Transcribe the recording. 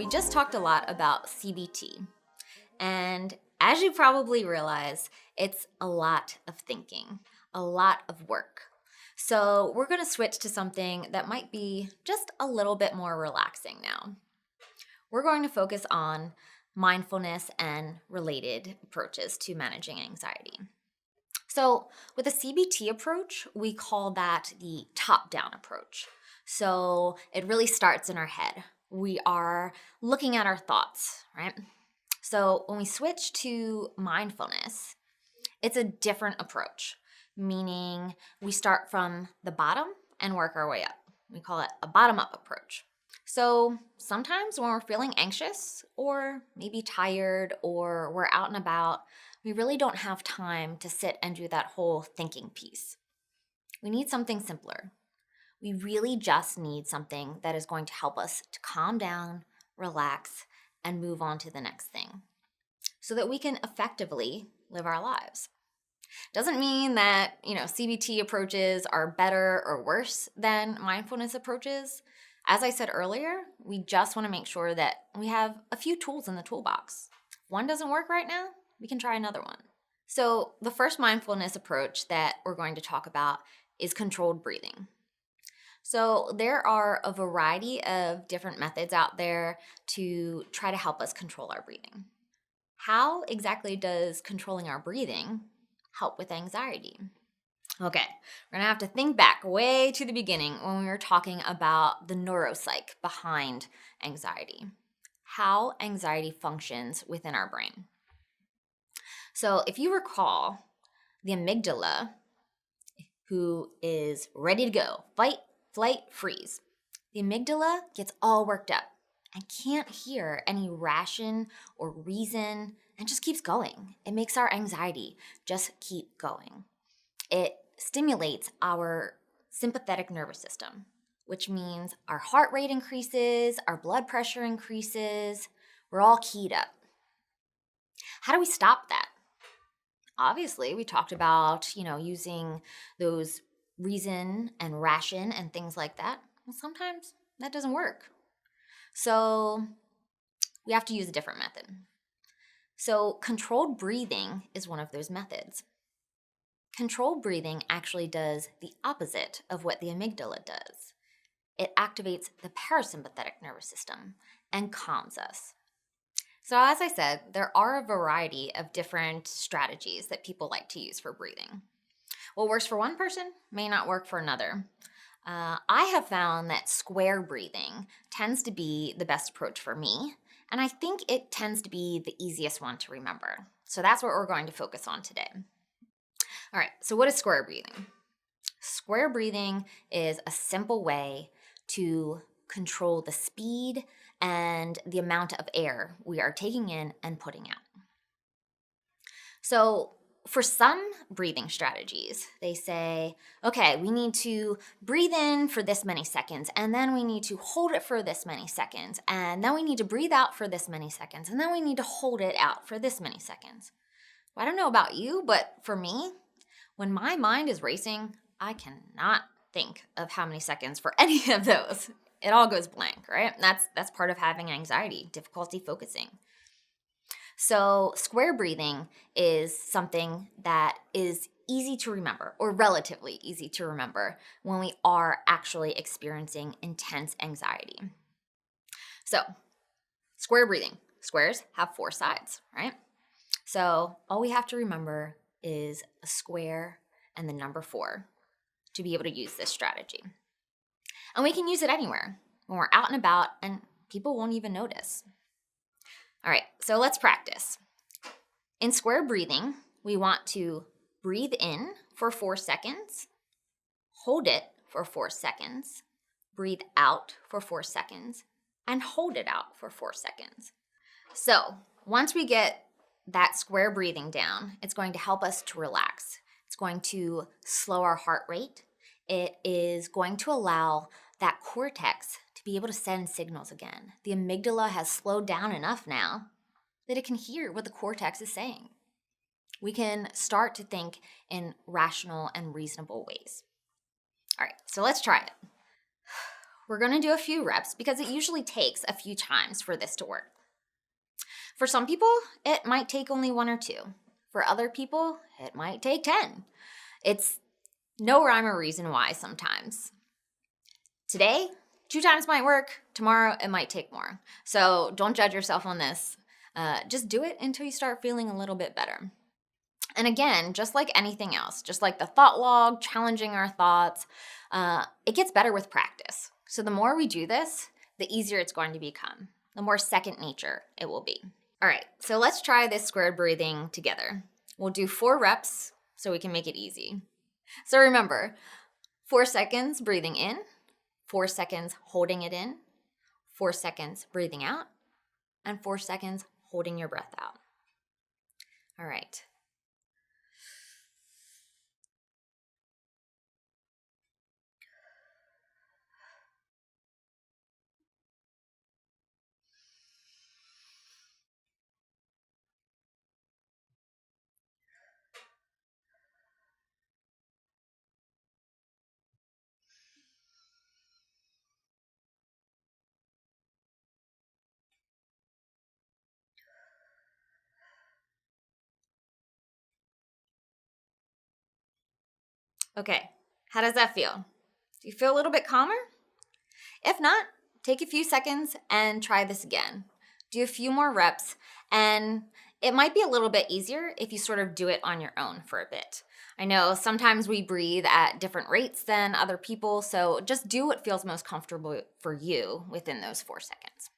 we just talked a lot about CBT. And as you probably realize, it's a lot of thinking, a lot of work. So we're going to switch to something that might be just a little bit more relaxing now. We're going to focus on mindfulness and related approaches to managing anxiety. So with a CBT approach, we call that the top-down approach. So it really starts in our head. We are looking at our thoughts, right? So when we switch to mindfulness, it's a different approach, meaning we start from the bottom and work our way up. We call it a bottom-up approach. So sometimes when we're feeling anxious or maybe tired or we're out and about, we really don't have time to sit and do that whole thinking piece. We need something simpler. We really just need something that is going to help us to calm down, relax, and move on to the next thing so that we can effectively live our lives. Doesn't mean that, CBT approaches are better or worse than mindfulness approaches. As I said earlier, we just want to make sure that we have a few tools in the toolbox. If one doesn't work right now, we can try another one. So the first mindfulness approach that we're going to talk about is controlled breathing. So there are a variety of different methods out there to try to help us control our breathing. How exactly does controlling our breathing help with anxiety? Okay, we're going to have to think back way to the beginning when we were talking about the neuropsych behind anxiety, how anxiety functions within our brain. So if you recall, the amygdala, who is ready to go, fight, flight, freeze. The amygdala gets all worked up and can't hear any ration or reason and just keeps going. It makes our anxiety just keep going. It stimulates our sympathetic nervous system, which means our heart rate increases, our blood pressure increases, we're all keyed up. How do we stop that? Obviously, we talked about, using those reason and ration and things like that. Well, sometimes that doesn't work. So we have to use a different method. So controlled breathing is one of those methods. Controlled breathing actually does the opposite of what the amygdala does. It activates the parasympathetic nervous system and calms us. So as I said, there are a variety of different strategies that people like to use for breathing. What works for one person may not work for another. I have found that square breathing tends to be the best approach for me, and I think it tends to be the easiest one to remember. So that's what we're going to focus on today. All right, so what is square breathing? Square breathing is a simple way to control the speed and the amount of air we are taking in and putting out. So for some breathing strategies, they say, okay, we need to breathe in for this many seconds, and then we need to hold it for this many seconds, and then we need to breathe out for this many seconds, and then we need to hold it out for this many seconds. Well, I don't know about you, but for me, when my mind is racing, I cannot think of how many seconds for any of those. It all goes blank, right? That's part of having anxiety, difficulty focusing. So square breathing is something that is easy to remember, or relatively easy to remember, when we are actually experiencing intense anxiety. So square breathing. Squares have 4 sides, right? So all we have to remember is a square and the number 4 to be able to use this strategy. And we can use it anywhere, when we're out and about, and people won't even notice. All right, so let's practice. In square breathing, we want to breathe in for 4 seconds, hold it for 4 seconds, breathe out for 4 seconds, and hold it out for 4 seconds. So once we get that square breathing down, it's going to help us to relax. It's going to slow our heart rate. It is going to allow that cortex to be able to send signals again. The amygdala has slowed down enough now that it can hear what the cortex is saying. We can start to think in rational and reasonable ways. All right, so let's try it. we're going to do a few reps because it usually takes a few times for this to work. For some people, it might take only 1 or 2. For other people, it might take 10. It's no rhyme or reason why sometimes. Today, 2 times might work. Tomorrow, it might take more. So don't judge yourself on this. Just do it until you start feeling a little bit better. And again, just like anything else, just like the thought log, challenging our thoughts, it gets better with practice. So the more we do this, the easier it's going to become, the more second nature it will be. All right, so let's try this square breathing together. We'll do 4 reps so we can make it easy. So remember, 4 seconds breathing in, 4 seconds holding it in, 4 seconds breathing out, and 4 seconds holding your breath out. All right. Okay, how does that feel? Do you feel a little bit calmer? If not, take a few seconds and try this again. Do a few more reps, and it might be a little bit easier if you sort of do it on your own for a bit. I know sometimes we breathe at different rates than other people, so just do what feels most comfortable for you within those 4 seconds.